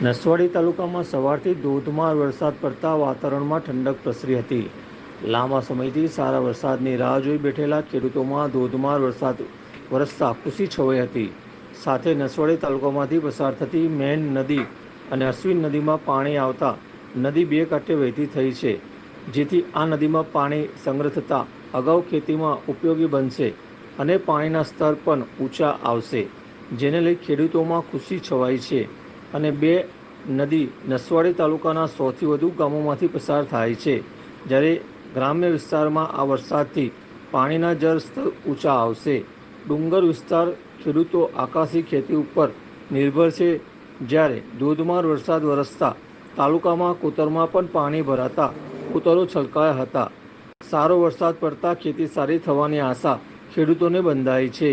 નસવાડી તાલુકામાં સવારથી ધોધમાર વરસાદ પડતા વાતાવરણમાં ઠંડક પ્રસરી હતી. લાંબા સમયથી સારા વરસાદની રાહ જોઈ બેઠેલા ખેડૂતોમાં ધોધમાર વરસાદ વરસતા ખુશી છવાઈ હતી. સાથે નસવાડી તાલુકામાંથી પસાર થતી મેન નદી અને અશ્વિન નદીમાં પાણી આવતા નદી બે કાંઠે વહેતી થઈ છે, જેથી આ નદીમાં પાણી સંગ્રહ થતાં અગાઉ ખેતીમાં ઉપયોગી બનશે અને પાણીના સ્તર પણ ઊંચા આવશે, જેને લઈ ખેડૂતોમાં ખુશી છવાઈ છે. અને બે નદી નસવાડી તાલુકાના 100થી વધુ ગામોમાંથી પસાર થાય છે, જ્યારે ગ્રામ્ય વિસ્તારમાં આ વરસાદથી પાણીના જળ સ્તર ઊંચા આવશે. ડુંગર વિસ્તાર ખેડૂતો આકાશી ખેતી ઉપર નિર્ભર છે, જ્યારે ધોધમાર વરસાદ વરસતા તાલુકામાં કોતરમાં પણ પાણી ભરાતા કોતરો છલકાયા હતા. સારો વરસાદ પડતા ખેતી સારી થવાની આશા ખેડૂતોને બંધાઈ છે.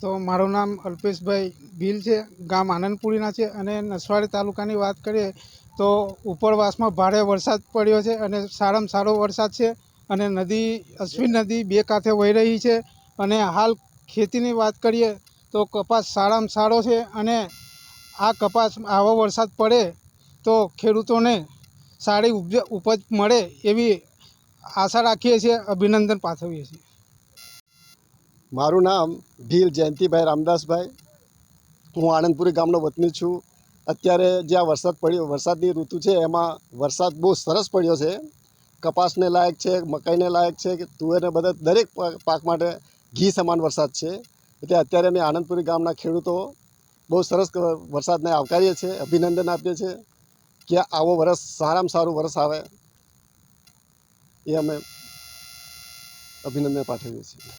તો મારું નામ અલ્પેશભાઈ ભીલ છે, ગામ આનંદપુરીના છે. અને નસવાડી તાલુકાની વાત કરીએ તો ઉપરવાસમાં ભારે વરસાદ પડ્યો છે અને સારામાં સારો વરસાદ છે. અને નદી અશ્વિન નદી બે કાંઠે વહી રહી છે. અને હાલ ખેતીની વાત કરીએ તો કપાસ સારામાં સારો છે. અને આ કપાસ આવો વરસાદ પડે તો ખેડૂતોને સારી ઉપજ મળે એવી આશા રાખીએ છીએ, અભિનંદન પાઠવીએ છીએ. મારું નામ ભીલ જયંતિભાઈ રામદાસભાઈ, હું આનંદપુરી ગામનો વતની છું. અત્યારે જ્યાં વરસાદ પડ્યો, વરસાદની ઋતુ છે, એમાં વરસાદ બહુ સરસ પડ્યો છે. કપાસને લાયક છે, મકાઈને લાયક છે, કે તુવેરને બધા દરેક પાક માટે ઘી સમાન વરસાદ છે. એટલે અત્યારે અમે આનંદપુરી ગામના ખેડૂતો બહુ સરસ વરસાદને આવકારીએ છીએ, અભિનંદન આપીએ છીએ કે આવો વરસ સારામાં સારું વરસ આવે એ અમે અભિનંદન પાઠવીએ છીએ.